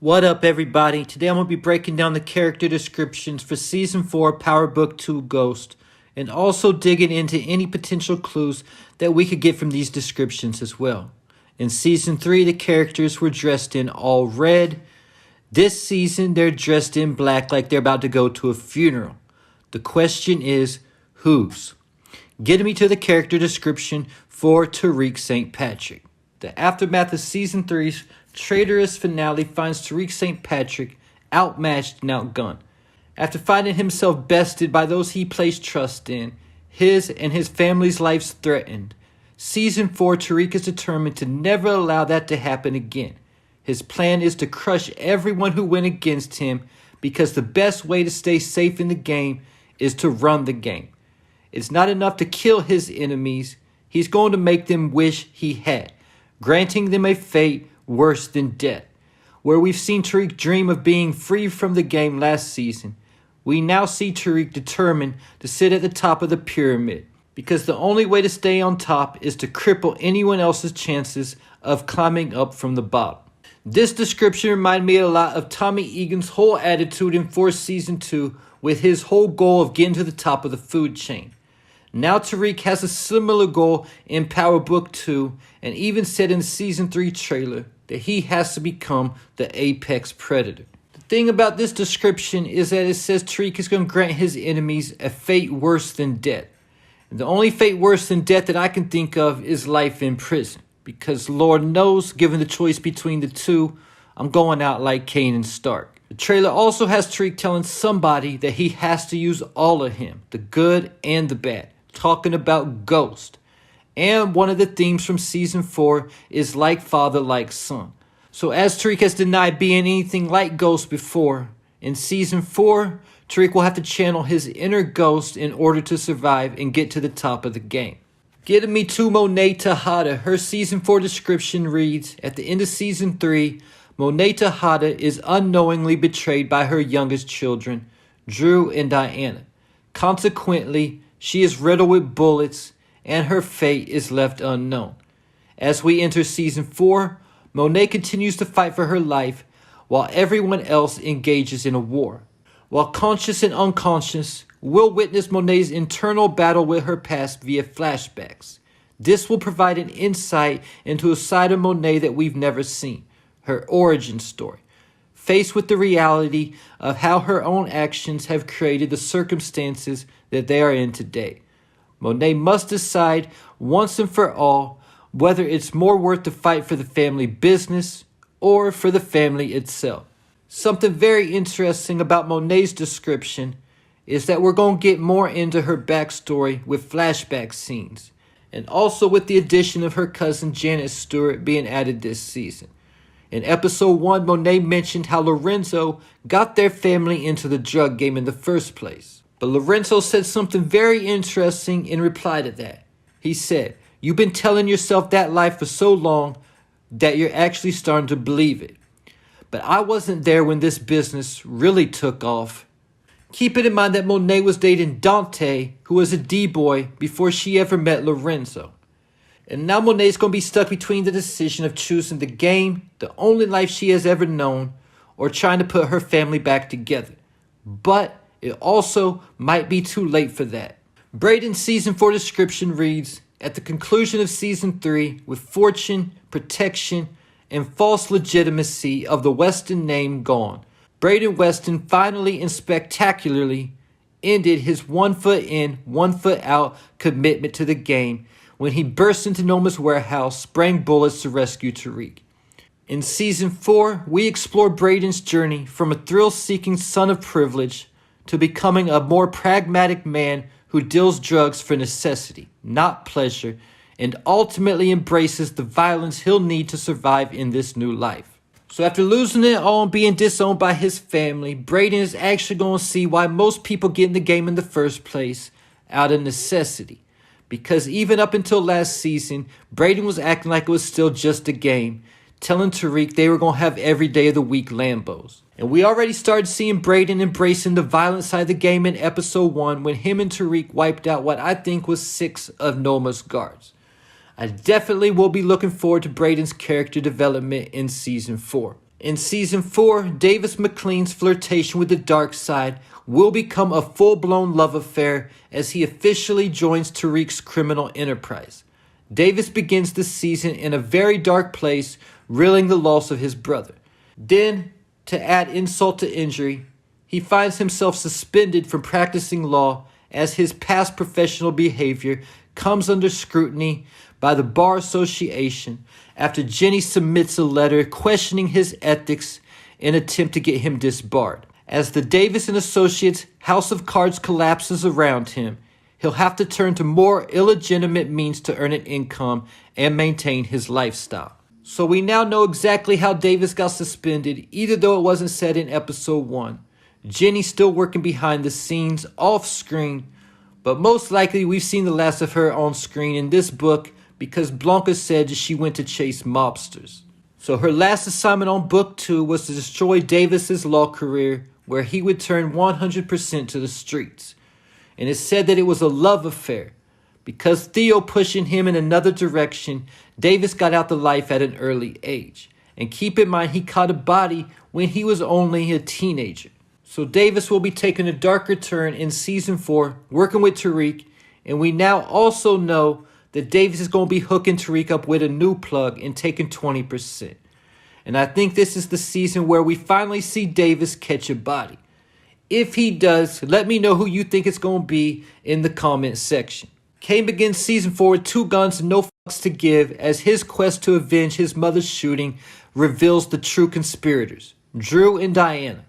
What up, everybody? Today I'm going to be breaking down the character descriptions for Season 4 Power Book 2 Ghost, and also digging into any potential clues that we could get from these descriptions as well. In Season 3, the characters were dressed in all red. This season, they're dressed in black like they're about to go to a funeral. The question is, whose? Getting me to the character description for Tariq St. Patrick. The aftermath of Season 3's traitorous finale finds Tariq St. Patrick outmatched and outgunned. After finding himself bested by those he placed trust in, his and his family's lives threatened, Season 4 Tariq is determined to never allow that to happen again. His plan is to crush everyone who went against him because the best way to stay safe in the game is to run the game. It's not enough to kill his enemies, he's going to make them wish he had, granting them a fate worse than death. Where we've seen Tariq dream of being free from the game last season, we now see Tariq determined to sit at the top of the pyramid, because the only way to stay on top is to cripple anyone else's chances of climbing up from the bottom. This description reminded me a lot of Tommy Egan's whole attitude in Force Season 2 with his whole goal of getting to the top of the food chain. Now Tariq has a similar goal in Power Book 2 and even said in the Season 3 trailer that he has to become the apex predator. The thing about this description is that it says Tariq is going to grant his enemies a fate worse than death. And the only fate worse than death that I can think of is life in prison. Because Lord knows, given the choice between the two, I'm going out like Kanan Stark. The trailer also has Tariq telling somebody that he has to use all of him, the good and the bad, talking about Ghost. And one of the themes from Season 4 is like father, like son. So as Tariq has denied being anything like Ghost before, in Season 4, Tariq will have to channel his inner Ghost in order to survive and get to the top of the game. Getting me to Monet Tejada, her Season 4 description reads, at the end of Season 3, Monet Tejada is unknowingly betrayed by her youngest children, Drew and Diana. Consequently, she is riddled with bullets, and her fate is left unknown. As we enter Season 4, Monet continues to fight for her life, while everyone else engages in a war. While conscious and unconscious, we'll witness Monet's internal battle with her past via flashbacks. This will provide an insight into a side of Monet that we've never seen, her origin story, faced with the reality of how her own actions have created the circumstances that they are in today. Monet must decide once and for all whether it's more worth to fight for the family business or for the family itself. Something very interesting about Monet's description is that we're going to get more into her backstory with flashback scenes, and also with the addition of her cousin Janet Stewart being added this season. In Episode 1, Monet mentioned how Lorenzo got their family into the drug game in the first place. But Lorenzo said something very interesting in reply to that. He said, "You've been telling yourself that lie for so long that you're actually starting to believe it. But I wasn't there when this business really took off." Keep it in mind that Monet was dating Dante, who was a D-boy, before she ever met Lorenzo. And now Monet's going to be stuck between the decision of choosing the game, the only life she has ever known, or trying to put her family back together. But it also might be too late for that. Brayden's Season 4 description reads, at the conclusion of Season 3, with fortune, protection, and false legitimacy of the Weston name gone, Brayden Weston finally and spectacularly ended his 1 foot in, 1 foot out commitment to the game when he burst into Noma's warehouse, spraying bullets to rescue Tariq. In Season 4, we explore Brayden's journey from a thrill-seeking son of privilege to becoming a more pragmatic man who deals drugs for necessity, not pleasure, and ultimately embraces the violence he'll need to survive in this new life. So after losing it all and being disowned by his family, Brayden is actually going to see why most people get in the game in the first place, out of necessity. Because even up until last season, Brayden was acting like it was still just a game, telling Tariq they were going to have every day of the week Lambos. And we already started seeing Brayden embracing the violent side of the game in Episode 1 when him and Tariq wiped out what I think was 6 of Noma's guards. I definitely will be looking forward to Brayden's character development in Season 4. In Season 4, Davis MacLean's flirtation with the dark side will become a full-blown love affair as he officially joins Tariq's criminal enterprise. Davis begins the season in a very dark place, reeling the loss of his brother. Then, to add insult to injury, he finds himself suspended from practicing law as his past professional behavior comes under scrutiny by the Bar Association after Jenny submits a letter questioning his ethics in an attempt to get him disbarred. As the Davis and Associates house of cards collapses around him, he'll have to turn to more illegitimate means to earn an income and maintain his lifestyle. So we now know exactly how Davis got suspended, even though it wasn't said in episode 1. Jenny's still working behind the scenes, off screen, but most likely we've seen the last of her on screen in this book because Blanca said that she went to chase mobsters. So her last assignment on book 2 was to destroy Davis's law career, where he would turn 100% to the streets. And it said that it was a love affair. Because Theo pushing him in another direction, Davis got out the life at an early age. And keep in mind, he caught a body when he was only a teenager. So Davis will be taking a darker turn in Season 4, working with Tariq. And we now also know that Davis is going to be hooking Tariq up with a new plug and taking 20%. And I think this is the season where we finally see Davis catch a body. If he does, let me know who you think it's going to be in the comment section. Kane begins Season 4 with 2 guns and no fucks to give as his quest to avenge his mother's shooting reveals the true conspirators, Drew and Diana.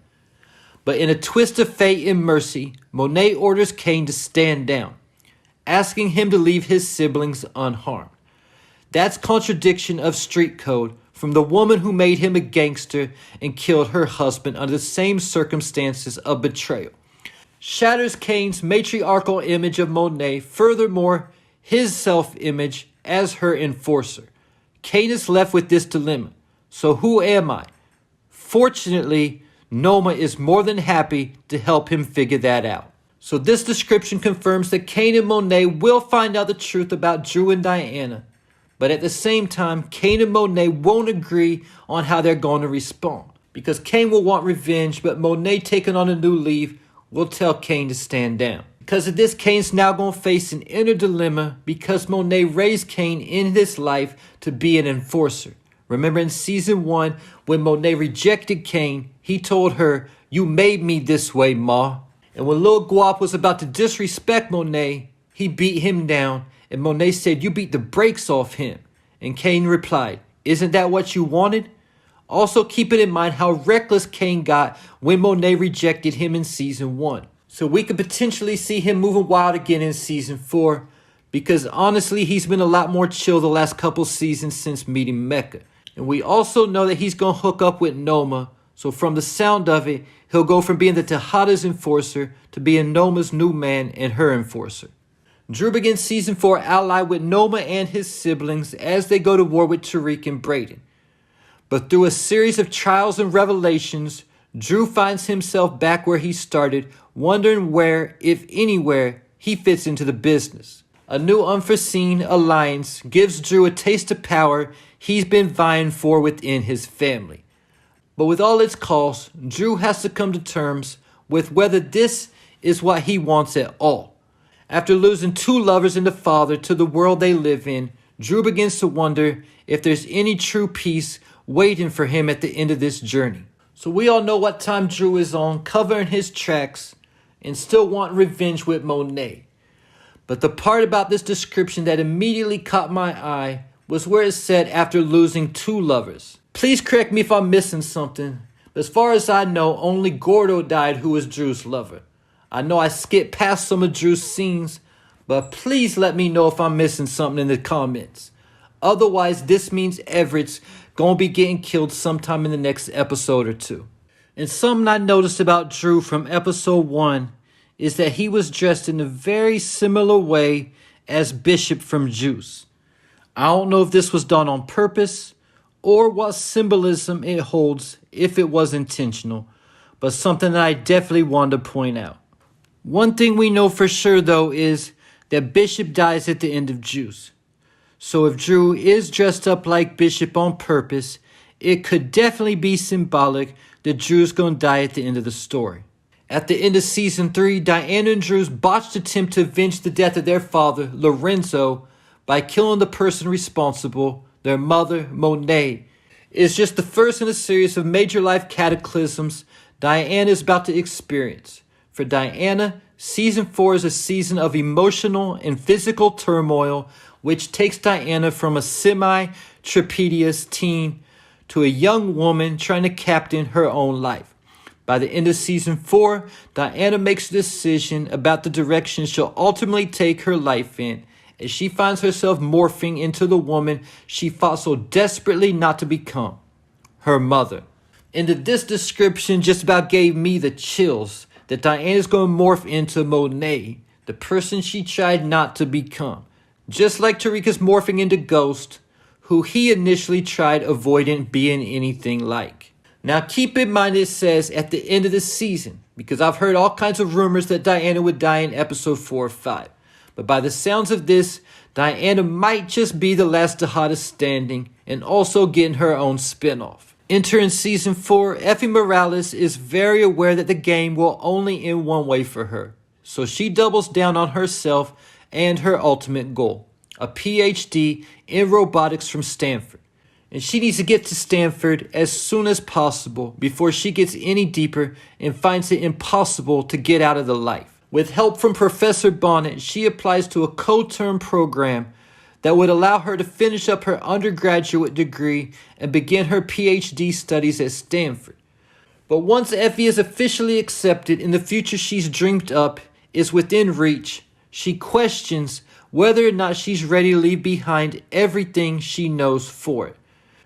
But in a twist of fate and mercy, Monet orders Kane to stand down, asking him to leave his siblings unharmed. That's contradiction of street code from the woman who made him a gangster and killed her husband under the same circumstances of betrayal. Shatters Kane's matriarchal image of Monet, furthermore, his self-image as her enforcer. Kane is left with this dilemma. So who am I? Fortunately, Noma is more than happy to help him figure that out. So this description confirms that Kane and Monet will find out the truth about Drew and Diana. But at the same time, Kane and Monet won't agree on how they're going to respond. Because Kane will want revenge, but Monet taking on a new leaf will tell Kane to stand down. Because of this, Kane's now going to face an inner dilemma because Monet raised Kane in his life to be an enforcer. Remember in Season 1, when Monet rejected Kane, he told her, "You made me this way, Ma." And when Lil Guap was about to disrespect Monet, he beat him down, and Monet said, "You beat the brakes off him." And Kane replied, "Isn't that what you wanted?" Also keeping in mind how reckless Kane got when Monet rejected him in Season 1. So we could potentially see him moving wild again in Season 4, because honestly he's been a lot more chill the last couple seasons since meeting Mecca. And we also know that he's going to hook up with Noma, so from the sound of it, he'll go from being the Tejada's enforcer to being Noma's new man and her enforcer. Drew begins Season 4 allied with Noma and his siblings as they go to war with Tariq and Brayden. But through a series of trials and revelations, Drew finds himself back where he started, wondering where, if anywhere, he fits into the business. A new unforeseen alliance gives Drew a taste of power he's been vying for within his family. But with all its costs, Drew has to come to terms with whether this is what he wants at all. After losing 2 lovers and a father to the world they live in, Drew begins to wonder if there's any true peace waiting for him at the end of this journey. So we all know what time Drew is on, covering his tracks and still want revenge with Monet. But the part about this description that immediately caught my eye was where it said after losing 2 lovers. Please correct me if I'm missing something, but as far as I know, only Gordo died, who was Drew's lover. I know I skipped past some of Drew's scenes, but please let me know if I'm missing something in the comments. Otherwise, this means Everett's gonna be getting killed sometime in the next episode or 2. And something I noticed about Drew from episode 1 is that he was dressed in a very similar way as Bishop from Juice. I don't know if this was done on purpose or what symbolism it holds if it was intentional, but something that I definitely wanted to point out. One thing we know for sure though is that Bishop dies at the end of Juice. So if Drew is dressed up like Bishop on purpose, it could definitely be symbolic that Drew's gonna die at the end of the story. At the end of season 3, Diana and Drew's botched attempt to avenge the death of their father, Lorenzo, by killing the person responsible, their mother, Monet, is just the first in a series of major life cataclysms Diana is about to experience. For Diana, season 4 is a season of emotional and physical turmoil, which takes Diana from a semi-trepidatious teen to a young woman trying to captain her own life. By the end of season 4, Diana makes a decision about the direction she'll ultimately take her life in, as she finds herself morphing into the woman she fought so desperately not to become, her mother. And this description just about gave me the chills that Diana's going to morph into Monet, the person she tried not to become. Just like Tariq's morphing into Ghost, who he initially tried avoiding being anything like. Now keep in mind it says at the end of the season, because I've heard all kinds of rumors that Diana would die in episode 4 or 5. But by the sounds of this, Diana might just be the last Tejada standing and also getting her own spinoff. Entering season 4, Effie Morales is very aware that the game will only end one way for her. So she doubles down on herself and her ultimate goal, a PhD in robotics from Stanford. And she needs to get to Stanford as soon as possible before she gets any deeper and finds it impossible to get out of the life. With help from Professor Bonnet, she applies to a co-term program that would allow her to finish up her undergraduate degree and begin her PhD studies at Stanford. But once Effie is officially accepted and the future she's dreamed up is within reach, she questions whether or not she's ready to leave behind everything she knows for it.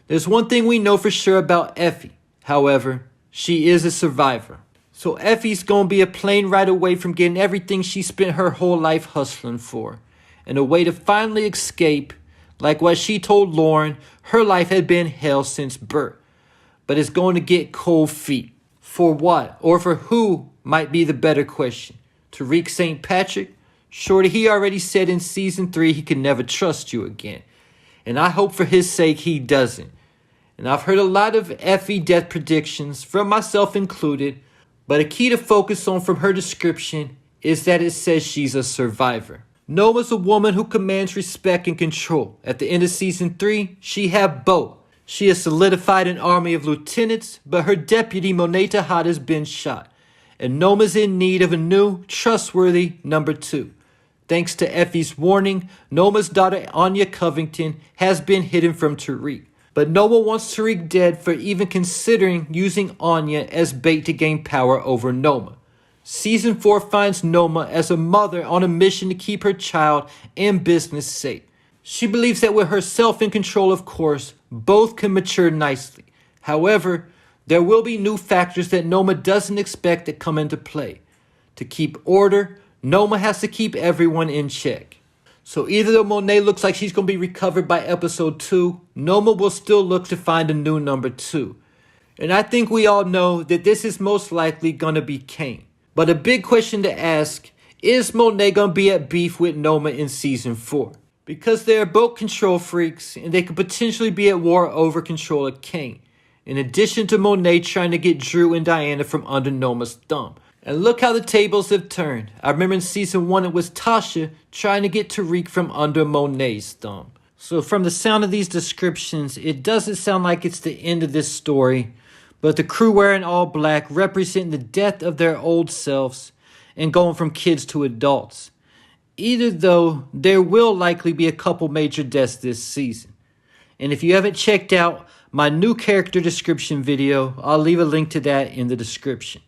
There's one thing we know for sure about Effie, however, she is a survivor. So Effie's gonna be a plane ride away from getting everything she spent her whole life hustling for, and a way to finally escape, like what she told Lauren, her life had been hell since birth, but it's going to get cold feet. For what, or for who, might be the better question. Tariq St. Patrick? Shorty, he already said in season 3 he could never trust you again, and I hope for his sake he doesn't. And I've heard a lot of Effie death predictions, from myself included, but a key to focus on from her description is that it says she's a survivor. Noma's a woman who commands respect and control. At the end of season 3, she had both. She has solidified an army of lieutenants, but her deputy Monet Tejada has been shot. And Noma's in need of a new, trustworthy number 2. Thanks to Effie's warning, Noma's daughter Anya Covington has been hidden from Tariq. But Noma wants Tariq dead for even considering using Anya as bait to gain power over Noma. Season 4 finds Noma as a mother on a mission to keep her child and business safe. She believes that with herself in control, of course, both can mature nicely. However, there will be new factors that Noma doesn't expect that come into play. To keep order, Noma has to keep everyone in check. So either though Monet looks like she's going to be recovered by episode 2, Noma will still look to find a new number 2. And I think we all know that this is most likely going to be Kane. But a big question to ask, is Monet going to be at beef with Noma in season 4? Because they are both control freaks and they could potentially be at war over control of Kane. In addition to Monet trying to get Drew and Diana from under Noma's thumb. And look how the tables have turned. I remember in season 1 it was Tasha trying to get Tariq from under Monet's thumb. So from the sound of these descriptions, it doesn't sound like it's the end of this story, but the crew wearing all black represent the death of their old selves and going from kids to adults. Either though, there will likely be a couple major deaths this season. And if you haven't checked out my new character description video, I'll leave a link to that in the description.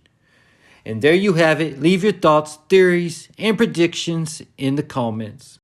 And there you have it. Leave your thoughts, theories, and predictions in the comments.